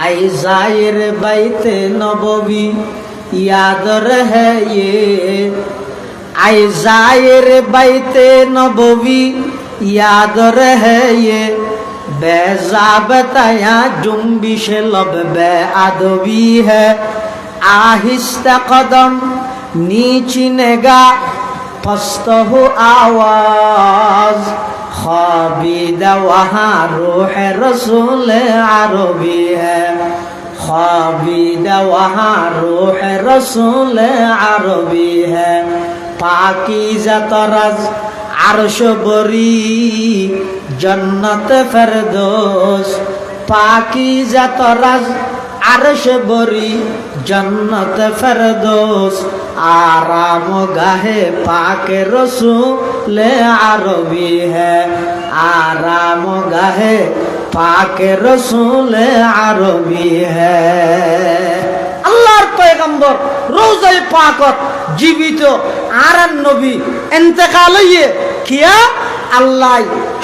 आए जायर बैते नबवी याद रहे ये, आए जायर बैते नबवी याद रहे ये, बेज़ाबताया जुम्बिश लब बेअदबी है, आहिस्ता कदम नीची निगाह पस्त हो आवाज, ख्वाबीदा वहाँ रूह रसूल अरबी है, ख्वाबीदा वहाँ रूह रसूल अरबी है। पाकीज़ा तरज़ अर्श बरी जन्नत फिरदौस, पाकीज़ा तरज़ अर्श बरी जन्नत फिरदौस, आराम गाहे पाक रसूल अरबी है, आराम गाहे पाक रसूल अरबी है। আল্লাহর পয়গম্বর রওজায়ে পাকত জীবিত আরান নবী ইন্তেকাল হইয়ে কিয়া আল্লাহ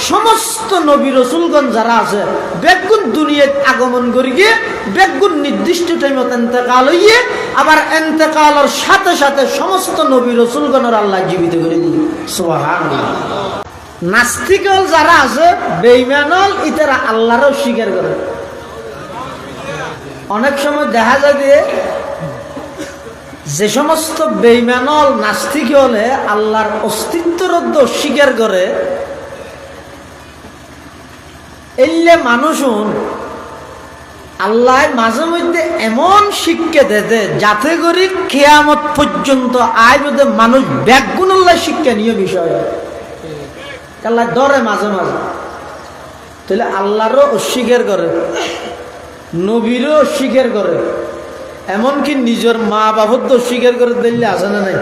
সমস্ত নবী রাসূলগণ যারা আছে বেগুন দুনিয়াত আগমন করি গিয়ে বেগুন নির্দিষ্ট টাইমত ইন্তেকাল হইয়ে আবার ইন্তেকালের সাথে সাথে সমস্ত নবী রাসূলগণের আল্লাহ জীবিত করে দিয়ে সুবহানাল্লাহ। নাস্তিকল যারা আছে বেঈমানল ইতারা আল্লাহরও স্বীকার করে। অনেক সময় দেখা যায় যে যে সমস্ত বেঈমানল নাস্তিক হলে আল্লাহর অস্তিত্বর স্বীকার করে, এলে মানুষুন আল্লাহ মাঝে মধ্যে এমন শিক্ষা দেতে যাতে করে কিয়ামত পর্যন্ত আয় বোধে মানুষ ব্যাগুন আল্লাহ শিক্ষা নিয়ে বিষয় আল্লাহ ডরে মাঝে মাঝে, তাহলে আল্লাহরও অস্বীকার করে, নবীরও অস্বীকার করে, এমনকি নিজের মা বাবার তো অস্বীকার করে দিলে আছে না নাই।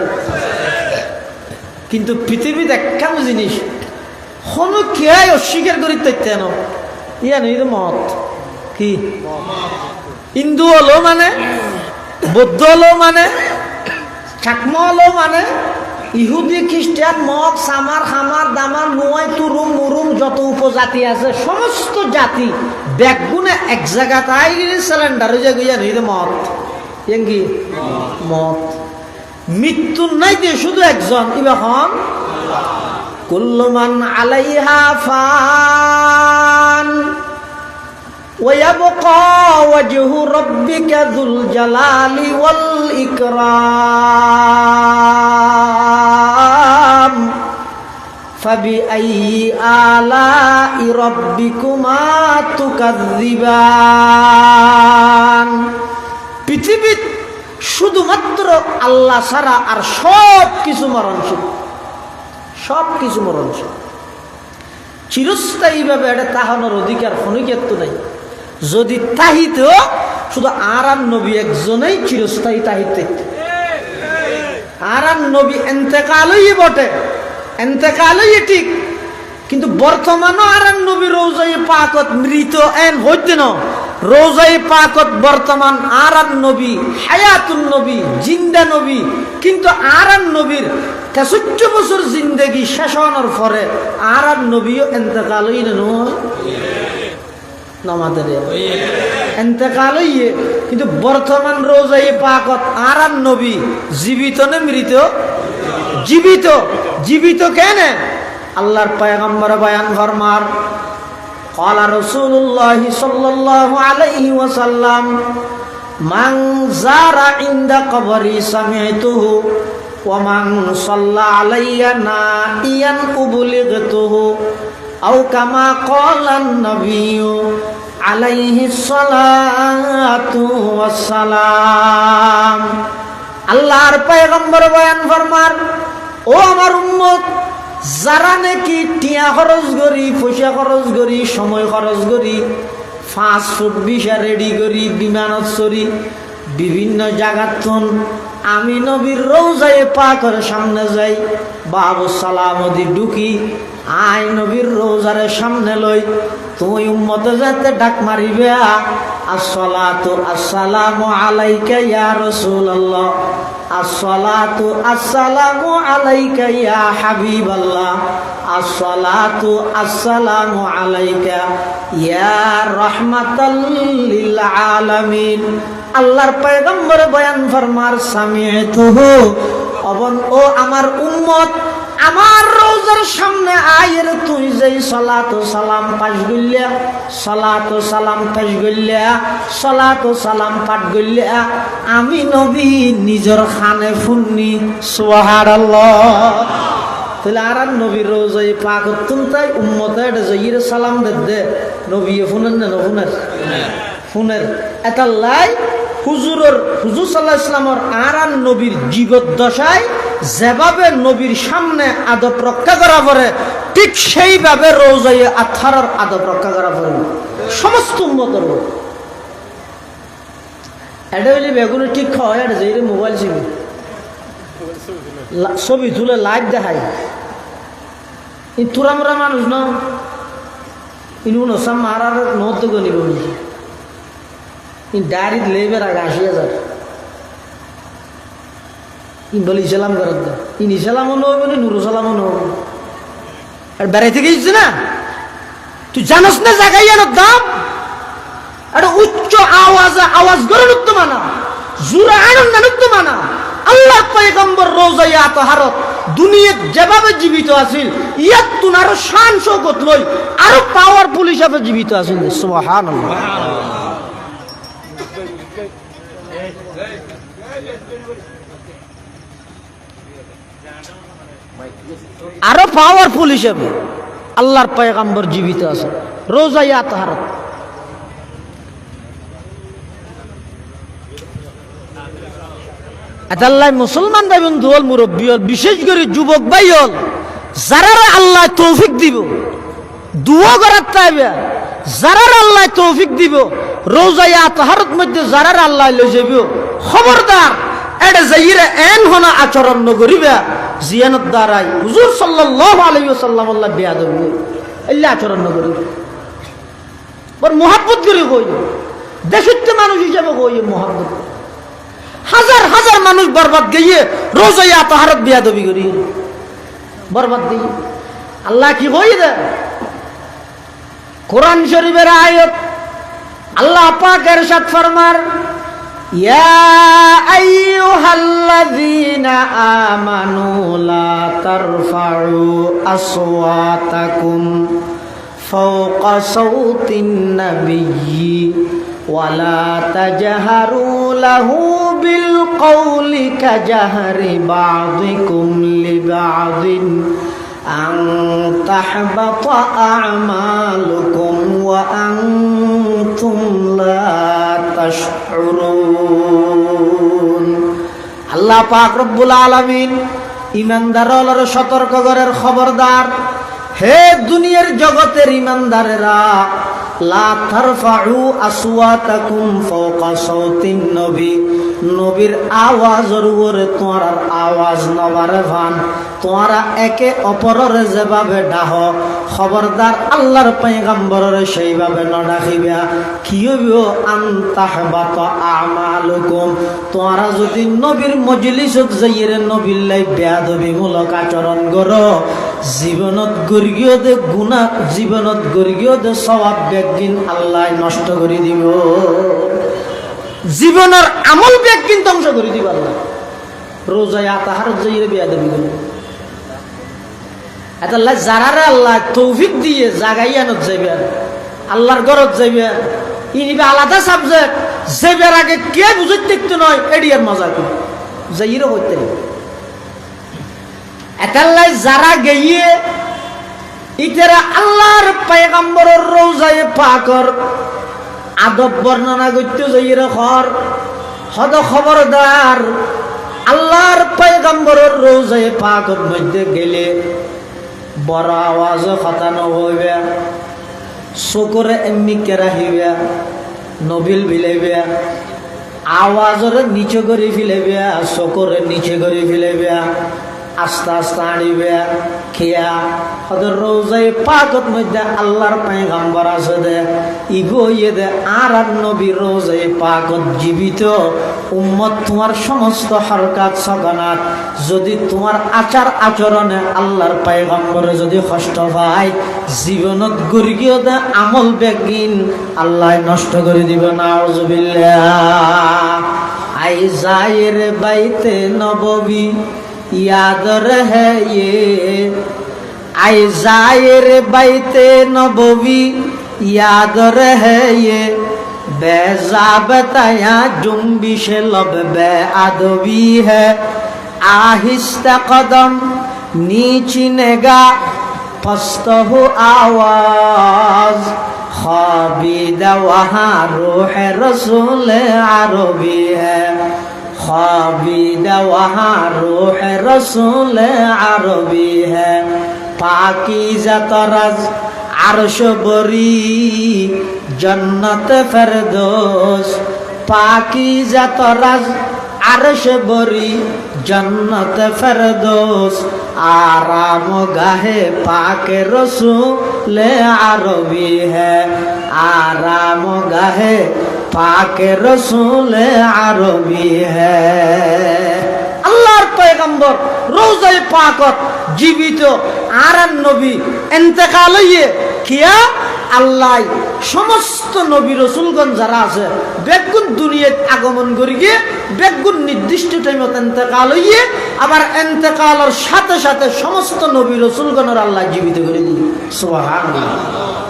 কিন্তু পৃথিবীর একখান জিনিস কোনো কেয়াই অস্বীকার করি তেন ইয়া নেই মত কি হিন্দু হলো মানে, বৌদ্ধ হলো মানে, চাকমা হলো মানে, ইহুদি খ্রিস্টান মগ সামার খামার দামার নোয়াই তুরুম মুরুম যত উপজাতি আছে সমস্ত জাতি ব্যাগুনে এক জায়গা তাই সিলিন্ডারে যে গিয়া নেই মত কি মত। মৃত্যুর নাই দিয়ে শুধু একজন ইবা হন কুল্লু মান আলাইহা ফান ওয়া ইয়াবকা ওয়াজহু রাব্বিকা যুল জালালি ওয়াল ইকরাম, ফাবিআইয়ি আলাই রাব্বিকুমা তুকাযযিবান। পৃথিবীর শুধুমাত্র আল্লাহ ছাড়া আর সব কিছু মরণশীল, সব কিছু মরণশীল। চিরস্থায়ীভাবে এটা তাহানোর অধিকার ফনিকেত নাই। যদি তাহিত শুধু আরান নবী একজনেই চিরস্থায়ী তাহিতে, আরান নবী এন্তেকালই বটে, এন্তেকালই ঠিক, কিন্তু বর্তমানও আরান নবী রওজায়ে পাকত মৃত এন হইতে ন রওজায়ে পাকত বর্তমান আরান নবী হায়াতুন নবী জিন্দা নবী, কিন্তু আরান নবীর 63 বছর জিন্দেগি শেষ হওয়ার পরে আরান নবীও এন্তেকালই নামাদের এন্তেকালই, কিন্তু বর্তমান রওজায়ে পাকত আরান নবী জীবিত না মৃত? জীবিত। জীবিত কেন? আল্লাহর পয়গম্বর বয়ান ফরমার ক্বালা রাসূলুল্লাহ সাল্লাল্লাহু আলাইহি ওয়াসাল্লাম মান যারা ইনদা কবরি সামি'তুহু ওয়া মান সাল্লা আলাইয়া নাইয়ান উবলিগতুহু আও কামা ক্বালান নবিয়্যু আলাইহি সালাতু ওয়াসসালাম। আল্লাহর পয়গম্বর বয়ান ফরমার, ও আমার উম্মত, যারা নাকি টিয়া খরচ করি, পয়সা খরচ করি, সময় খরচ করি, ফাস্টফুড ভিসা রেডি করি, বিমানত চড়ি, বিভিন্ন জায়গাত আমি নবীর রওজায়ে পাকের সামনে যাই, বাবু সালামতি ঢুকি, আই নবীর রওজার সামনে লই, তুই উম্মতে যাতে ডাক মারিবে আসসালাতু আসসালামু আলাইকা ইয়া রাসূলুল্লাহ, আসসালাতু আসসালামু আলাইকা ইয়া হাবিবাল্লাহ, আসসালাতু আসসালামু আলাইকা ইয়া রাহমাতাল লিল আলামিন। আল্লাহর পয়গম্বর বয়ান ফরমার সামি'তুহু, অবন ও আমার উম্মত, আমার রওজার সামনে আয়ের তুই যেই সালাতু সালাম পাঠ গইলা, সালাতু সালাম পাঠ গইলা, সালাতু সালাম পাঠ গইলা, আমি নবী নিজের খানে ফুন্নি। সুবহানাল্লাহ। তাহলে আর নবীর রোজায় পাক তুমি তাই উম্মতে যাইরে সালাম দে নবী ফুনেন না নফুনের ফুনের এটা লাই হুজুর সাল্লাল্লাহু আলাইহি ওয়াসাল্লামের আর নবীর জীবত দশায় যেভাবে নবীর সামনে আদব রক্ষা করা পড়ে, ঠিক সেইভাবে রোজায় আথারার আদব রক্ষা করা পড়ে সমস্ত উম্মতের। এটা হইলে বেগুনে ঠিক খাওয়া এটা যাইরে মোবাইল ছবি তুলে লাইভ দেখায়। তোরা মানুষ ন ইনু নসাম মারার নহত গনিব ডায়েরিত লেবের আগে ৮০,০০০ বলে ইসলাম করার দা ইসলামও নহব না নুর সালামও নহব। আর বেড়াইতে গেছিস না তুই জানাস না জাগাইয়ানোর দাম। একটা উচ্চ আওয়াজ করে নুক্ত মানা, জুরা আনন্দ নুক্ত মানা। আল্লাহ পয়গম্বর রোজায় আতহারত দুনিয়াত যেভাবে জীবিত আছিল, ইয়াত তুন আরো শান শৌকত লই আরো পাওয়ারফুল হিসাবে জীবিত আছিল। সুবহানাল্লাহ। আরো পাওয়ারফুল হিসাবে আল্লাহর পয়গম্বর জীবিত আছে রোজায় আতহারত। আল্লাহ মুসলমান ভাই বন্ধু হল, মুরব্বী হল, বিশেষ করে যুবক ভাই হল, যারা আল্লাহ তৌফিক দিব দুয়া করার তাইবে, যারা আল্লাহ তৌফিক দিব রোজায় আতহারত মধ্যে যারা আল্লাহ লই যাব, খবরদার এটা যাইরে এন হনা আচরণ নগরিবা জিয়ানত দ্বারাই হুজুর সাল্লাল্লাহু আলাইহি ওয়াসাল্লাম আল্লাহ বেয়াদবি এল্লা আচরণ নগরিবা। বড় মোহাব্বত করে কই, দেশিত মানুষ হিসাবে কই মোহাব্বত। হাজার হাজার মানুষ বরবাদ গিয়ে রোজায় আতহারত বেয়াদবি করি বরবাদ দিয়ে। আল্লাহ কি কই দে কোরআন শরীফের আয়াত, আল্লাহ পাক ইরশাদ ফরমার, ইয়া আইয়ুহাল্লাযীনা আমানু লা তারফাউ আসওয়াতাকুম ফাওকা সাওতিন নাবিয়্যি ওয়া লা তাজহারু লাহু বিল কওলি কাজহরি বাযিকুম লিবাযিন আন তাহবাতা আমালুকুম ওয়া আনতুম লা তাশউরুন। আল্লাহ পাক রব্বুল আলামিন ইমানদারদের সতর্ক করার খবরদার, হে দুনিয়ার জগতের ইমানদারেরা, লা তারফাউ আসওয়াতাকুম ফাওকা সাওতিন নবী, নবীর আওয়াজের উপরে তোমার আওয়াজ নবারে ভান, তোমরা একে অপরের যেভাবে ডাহ, খবরদার আল্লাহর পয়গম্বরের সেইভাবে ন ডাকিবা। কি হইব আন তাহবাতা আমালুকুম, তোমরা যদি নবীর মজলিসত যাইরে নবীর লাই বেয়াদবিমূলক আচরণ করো, জীবনত গর্গীয় দে গুনাহ, জীবনত গর্গীয় দে সওয়াব বেগিন আল্লাহ নষ্ট করে দিব, জীবনের আমল বেগিন ধ্বংস করে দিব আল্লাহ। রোজায় আতহারত যাইরে বেয়াদবি করো। আল্লাহ যারা আল্লাহ তৌফিক দিয়ে জাগাইয়ানত যাইবে, আল্লাহর ঘরত যাইবে, ইনিবে আলাদা সাবজেক্ট, যাইবার আগে কে বুঝতে দেখতে নয় এডিয়ার মজা কি যাইরে হইতে। এটাল্লাই যারা গিয়ে ইতারা আল্লাহর পয়গম্বরের রওজায়ে পাকর আদব বর্ণনা করতে যাইরে খর হদ খবরদার, আল্লাহর পয়গম্বরের রওজায়ে পাকর মধ্যে গেলে বড় আওয়াজ খতানো হইবে, চকুরে এমনি কেরাহিবে, নবিল বিলাইবে, আওয়াজরে নিচে করে ফেলাইবে, চকুরে নিচে করে ফেলাইবে, আস্তে আস্তে আনিবে, খেয়া হদের রোজায় পাকত মধ্যে আল্লাহর পয়গম্বর আছে দে ইগো ইয়ে দে আর নবী রোজায় পাকত জীবিত উম্মত তোমার সমস্ত হরকাত সকানাত যদি তোমার আচার আচরণে আল্লাহর পয়গম্বরে যদি কষ্ট পায় জীবনত গরিগিও দে আমল বেগিন আল্লাহ নষ্ট করে দিবে নাউজুবিল্লাহ আই জায়ের বাইতে নববী याद रहे ये आए जायर बैते नबवी याद रहे ये बेजाबतया जुम्बिश लब बे अदबी है आहिस्ता कदम नीची नेगा पस्त हो आवाज खाबिदा वहाँ रूह रसूल अरबी है खाबिदा वहाँ रूह रसूल अरबी है पाकीज़ा तरज़ अर्श बरी जन्नत फिरदौस पाकीज़ा तरज़ अर्श बरी जन्नत फिरदौस आराम गाहे पाक रसूल अरबी है आराम गाहे पाक रसूल अरबी है আল্লাহর পয়গম্বর রোজায়ে পাকত জীবিত আর নবী ইন্তেকাল হইয়ে কিয়া আল্লাহ সমস্ত নবী রাসূলগণ যারা আছে বেগুন দুনিয়াত আগমন করি গিয়ে বেগুন নির্দিষ্ট টাইমত ইন্তেকাল হইয়ে আবার ইন্তেকালের সাথে সাথে সমস্ত নবী রাসূলগণের আল্লাহ জীবিত করে দিই সুবহানাল্লাহ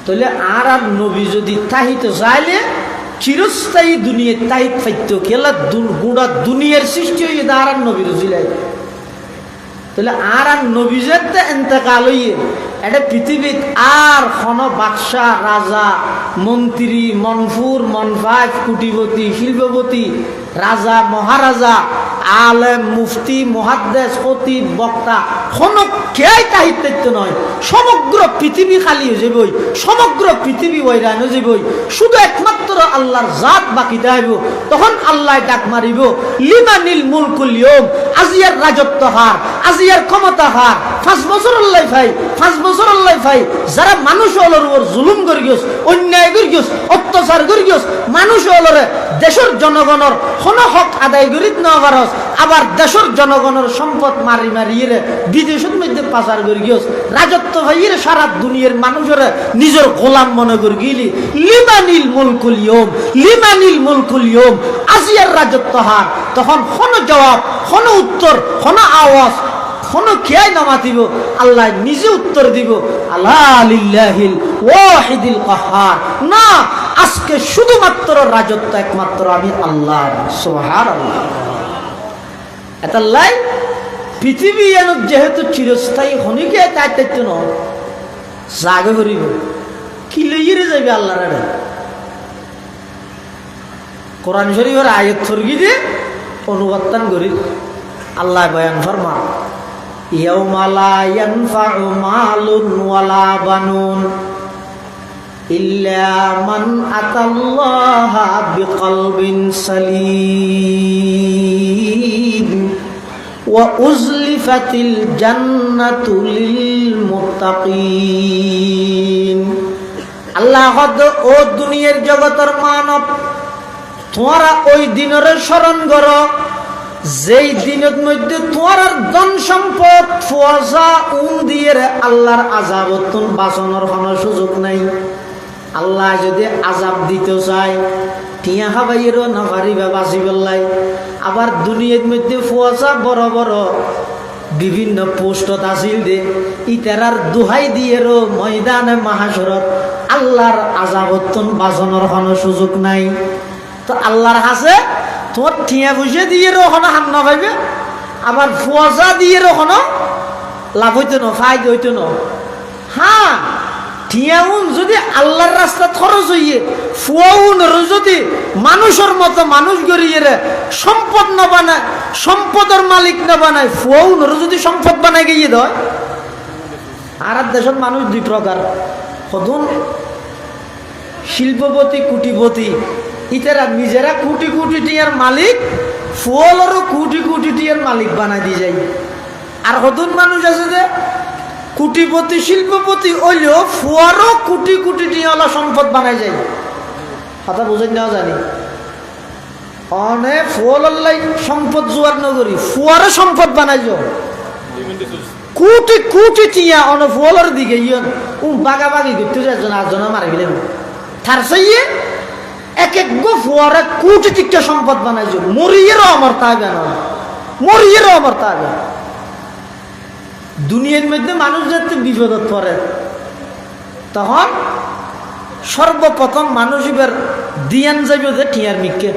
তাহলে আর নবী যদি তাহিতে যাইলে চিরস্থায়ী দুনিয়া তাহিত ফাইত খেলা গুড়া দুনিয়ার সৃষ্টি হয়ে আর নবী রসিলাই তাহলে আর নবী যেতে ইন্তেকাল হইয়ে এটা পৃথিবীত আর কোন বাদশাহ রাজা মন্ত্রী মনফুর মনফাজ কুটিপতি শিল্পপতি রাজা মহারাজা আলেম মুফতি মুহাদ্দিস খতিব বক্তা কোন কেই তাহিত্য নয় সমগ্র পৃথিবী খালি হয়ে যাবই সমগ্র পৃথিবী ওইরান হয়ে যাবই শুধু একমাত্র আল্লাহর জাত বাকি থাকব তখন আল্লাহ ডাক মারিব লিমানিল মুলকুল ইয়ুম আজিয়ার রাজত্ব হার আজিয়ার ক্ষমতা হার 5 বছর আল্লাহ ভাই 5 বছর আল্লাহ ভাই যারা মানুষ হলোর উপর জুলুম করি গিয়েছ অন্যায় করি গিয়েছ অত্যাচার করি গিয়েছ মানুষ হলরে দেশের জনগণের কোন হক আদায় করিত না পারস আবার দেশের জনগণের সম্পদ মারি মারিয়ে বিদেশের মধ্যে পাচার করে গিয়েছ রাজত্ব ভাইয়ের সারা দুনিয়ার মানুষের নিজের গোলাম মনে করে গিলি লিমানিল মুলকুল ইয়ুম লিমানিল মুলকুল ইয়ুম আজিয়ার রাজত্ব হার তখন কোন জবাব কোন উত্তর কোন আওয়াজ কোন খেয়াই নামাতিব আল্লাহ নিজে উত্তর দিব আল্লাহ লিল্লাহিল ওয়াহিদিল কাহার না আজকে শুধুমাত্র রাজত্ব একমাত্র আমি আল্লাহ সুবহানাল্লাহ এতাল্লাই পৃথিবী এনো যেহেতু চিরস্থায়ী হনিকে তাইতে ন জাগে করিব কি লইরে যাবে আল্লাহর কোরআন শরীফের আয়াত ফরগি দিয়ে অনুবাদ করি আল্লাহ বয়ান ফরমা ইয়াউমা লা ইয়ানফাউ মালুন ওয়ালা বানুন ইল্লা মান আতাল্লাহা বিকলবিন সালিম ওয়া উজলিফাতিল জান্নাতু লিল মুত্তাকিন আল্লাহ কদ ও দুনিয়ার জগতের মানব তোমরা ওই দিনের স্মরণ করো যেই দিনের মধ্যে তোমার ধন সম্পদ ফুয়াজা দিয়ে আল্লাহর আযাবত বাঁচানোর কোনো সুযোগ নাই আল্লাহ যদি আযাব দিতে চায় টিয়া খাবাইয়েরও না পারিবা বাঁচি পেলাই আবার দুনিয়ার মধ্যে ফুয়াজা বড় বড় বিভিন্ন পোস্টত আসিল দে ইতারার দোহাই দিয়েরও ময়দানে মাহাশরত আল্লাহর আযাবত বাঁচানোর কোনো সুযোগ নাই তো আল্লাহর হাসে তোমার টিয়া পয়সা দিয়ে ওখানে হামনা পাইবে আবার ফুয়াজা দিয়ে ওখানে লাভ হইতো না ফায়দা হইতো না হ্যাঁ টিয়াউন যদি আল্লাহর রাস্তা খরচ হইয়ে ফুয়াউনের যদি মানুষের মতো মানুষ গড়িয়ে সম্পদ না বানায় সম্পদের মালিক না বানায় ফুয়াউনের যদি সম্পদ বানায় গিয়ে দেয় আর দেশের মানুষ দুই প্রকার কদুন শিল্পপতি কুটিপতি ইতারা নিজেরা কোটি কোটি টিয়ার মালিক ফুয়ালেরও কোটি কোটি টিয়ার মালিক বানাই দিয়ে যায় আর কতজন মানুষ আছে যে কোটিপতি শিল্পপতি হইলেও ফুয়ারও কোটি কোটি টিয়ালা সম্পদ বানাই যায়। কথা বুঝে নেওয়া জানি অনেক ফুয়াল্লাই সম্পদ জোয়ার নগরী ফুয়ারও সম্পদ বানাই যাও কোটি কোটি টিয়া অনেক ফুয়ালার দিকে বাগাবাগি করতে যাচ্ছেন আটজনে মারা গেলেন তার চাইয়ে এক এক গো ফুয়ারে কোটি টিকা সম্পদ বানাই যাও মরিয়েরও আমার তাবে না মরিয়েরও আমার তাবে। দুনিয়ার মধ্যে মানুষ যাতে বিপদত পড়ে তখন সর্বপ্রথম মানুষ এবার দিয়ান যাইব যে টিয়ার মিককে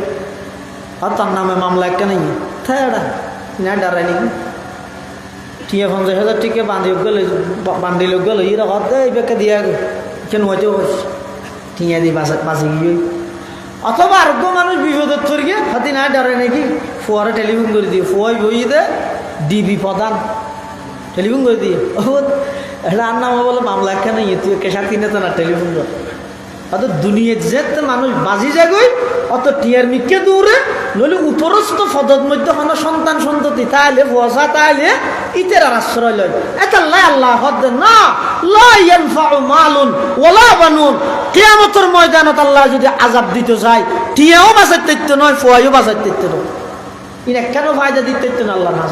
আর তার নামে মামলা একটা নেই থাকা না ডারাই নাকি টিয়া 50,000 টিকে বান্ধিল গেল এই বেকে দিয়া কেন হইতে টিয়া দিয়ে বাঁচে গিয়ে অথবা আরোগ্য মানুষ বিপদত পড়ে গিয়ে হাতি না ডারাই নাকি ফুয়ারে টেলিফোন করে দিয়ে ফুয়াই বই দে ডিবি প্রধান টেলিফোন করে দিয়ে এটা আর নাম বলে মামলা একখানে তুই কেশা কিনে তো না টেলিফোন কর অত দুনিয়ার যেতে মানুষ বাজি যাগই অত টিয়ার মিকে দৌড়ে নইলে উপরস্থ ফদত মধ্যে হন সন্তান সন্ততি তাইলে বসা তাইলে ইতের আর আশ্রয় লয় একাল্লাই আল্লাহ হদ না লা ইয়ানফাউ মালুন ওয়ালা বানুন কিয়ামতের ময়দানত আল্লাহ যদি আযাব দিতে যায় টিয়াও বাঁচাইতে দিতে নয় ফুয়াইও বাঁচাইতে দিতে নয় ইনা কেন ফায়দা দিতে না আল্লাহ না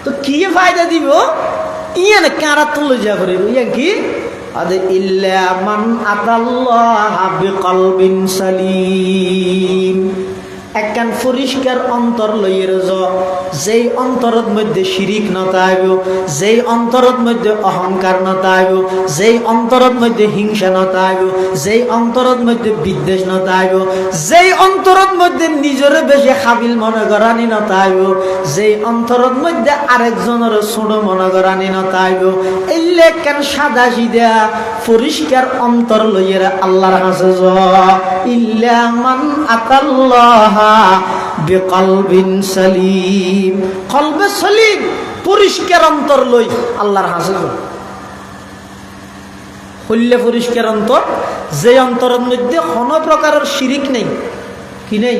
তো কি ফায়দা দিব ইয়ানে কারা তুলে যা করে ইয়া কি আদে ইল্লা মান আতাল্লাহ বিকলবিন সালিম একখান পরিষ্কার অন্তর লইয়ের যেই অন্তরের মধ্যে শিরিক নতাইব যেই অন্তরের মধ্যে অহংকার নতাইব যেই অন্তরের মধ্যে হিংসা নতাইব যেই অন্তরের মধ্যে বিদ্বেষ নতাইব যেই অন্তরের মধ্যে নিজের বেশি হাবিল মনে করানি নতাইব যেই অন্তরের মধ্যে আরেকজনের ছোট মনে করানি নতাইব এইলে কেন সাদা সিধা পরিষ্কার অন্তর লইয়ের আল্লাহর কাছে ইল্লা মান আতাল্লাহ বিকলবিন সালিম কলবে সালিম পরিষ্কার অন্তর লই আল্লাহর হাসে হইলে পরিষ্কার অন্তর যে অন্তরের মধ্যে কোনো প্রকারের শিরিক নেই কি নেই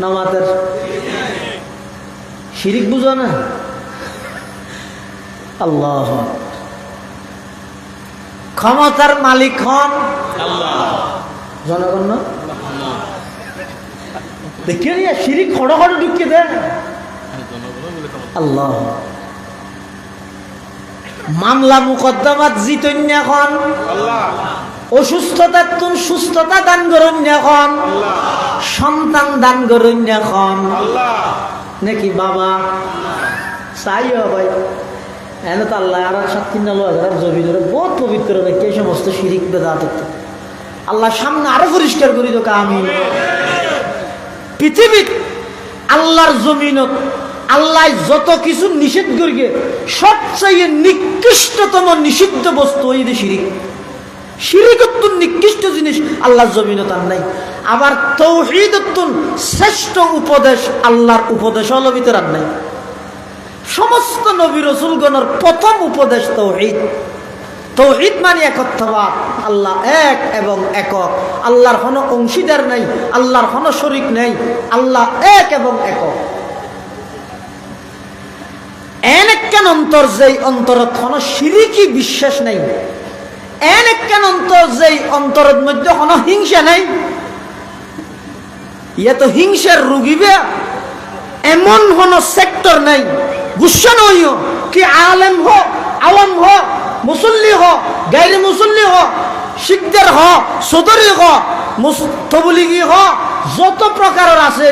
নামাজের শিরিক বুঝো না আল্লাহ ক্ষমতার মালিক হন জনগণ না দেখে নিয়ে শিরিক খড়ো খড়ো ঢুকিয়ে দেন আল্লাহ মামলা মুকদ্দমাত জিতন এখন অসুস্থতার তুন সুস্থতা দান করুন এখন সন্তান দান করুন এখন নাকি বাবা চাই ভাই এনে তো আল্লাহ আর 7,000 জমি ধরে বহুত পবিত্র দেখে এই সমস্ত শিরিক বেদাত আল্লাহ সামনে আরো পরিষ্কার করি তো আমি পৃথিবীর আল্লাহর জমিনত আল্লাহ যত কিছু নিষেধ করিয়ে সবচেয়ে নিকৃষ্টতম নিষিদ্ধ বস্তু ওই শিরিক শিরিকত্ব নিকৃষ্ট জিনিস আল্লাহর জমিনত আর নাই আবার তাওহীদত্ব শ্রেষ্ঠ উপদেশ আল্লাহর উপদেশ হলো ভিতর আর নাই সমস্ত নবী রাসূলগণের প্রথম উপদেশ তাওহীদ তাওহীদ মানে একত্ববাদ আল্লাহ এক এবং একক আল্লাহর কোনো অংশীদার নাই আল্লাহর কোনো শরীক নেই আল্লাহ এক এবং একক এন একখান অন্তর যেই অন্তরত কোনো শিরিকি বিশ্বাস নেই এন একখান অন্তর যেই অন্তরের মধ্যে কোনো হিংসা নেই ইয়ে তো হিংসার রুগীবে এমন কোনো সেক্টর নেই গুসা নইও কি আলেম হো আওয়াম হো মুসল্লি হ গাইরে মুসল্লি হ শিকদার হ সদরি হ তবলিগি হ যত প্রকারের আছে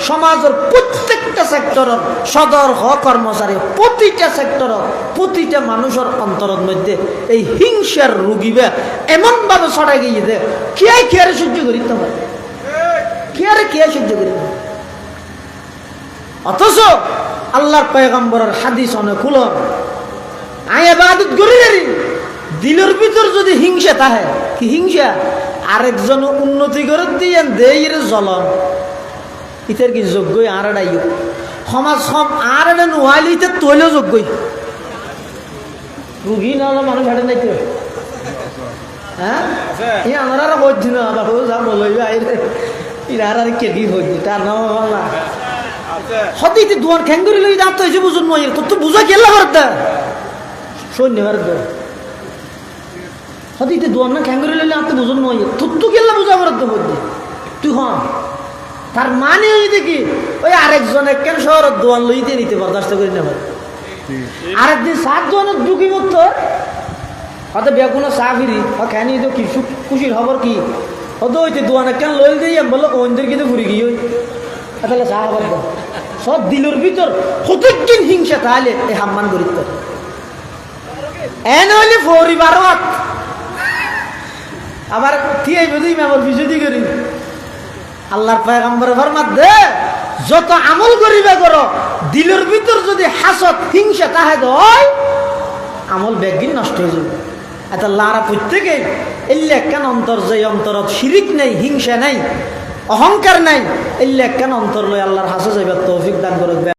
সমাজের প্রত্যেকটা সেক্টরের সদর হ কর্মচারী প্রতিটা সেক্টরের প্রতিটা মানুষের অন্তরের মধ্যে এই হিংসার রুগীবে এমনভাবে ছড়াই গিয়ে দে কে খেয়ারে সহ্য করিতে পারে কে সহ্য করি অথচ আল্লাহর পয়গম্বরের হাদিস অনেক খুলো আয় ইবাদত করি দিলের ভিতর যদি হিংসা থাকে কি হিংসা আরেকজন উন্নতি করে দিয়ে দেয়ের জ্বলন ইতার কি যোগ্যই আর এটাই সমাজ সব আর এটা নোয়াইলে ইতার তৈলেও যোগ্যই রুগী নাহলে মানুষ হাঁটে নাই তো হ্যাঁ ই আমার আর বলছি না আবার যা বলবে আইরে ইরা আর কে কি হইছি তার নাম বললা হদিতে দুয়ার খ্যাঙ্গুরি লই দাঁত হয়েছে বুঝুন নয় তোর তো বুঝা গেলা ভারত দা সৈন্য ভারত দা হদিতে দুয়ার না খ্যাঙ্গুরি লইলে আনতে বুঝুন নয় তোর তো গেলা বুঝা ভারত দা মধ্যে তুই হন তার মানে ওই দেখি ওই আরেকজনে কেন শহরের দোয়ান লইতে নিতে বরদাস্ত করি না ভাই আরেকদিন 7 জনের দুঃখী মত হয়তো বেগুনো চা ফিরি খানি তো কি খুশির খবর কি হয়তো ওইতে দোয়ানে কেন লইল দিই বললো ওদের কিন্তু ঘুরে গিয়ে তাহলে চা খবর দাও সব দিলের ভিতর প্রত্যেকদিন হিংসা তাহলে এই হাম্মান করিত এন হইলে পরিবারত আবার থিয়ে বুঝি মেমর বিশুদ্ধি করি আল্লাহর পয়গম্বর ফরমাত দে যত আমল করিবে করো দিলের ভিতর যদি হাসদ হিংসা তাহে হয় আমল বেগিন নষ্ট হয়ে যাবে এটা লারা প্রত্যেকে এল্লে কেন অন্তর যে অন্তরত শিরিক নেই হিংসা নেই অহংকার নাই এল্লে কেন অন্তর লয় আল্লাহর হাসে যাইবার তৌফিক দান করবে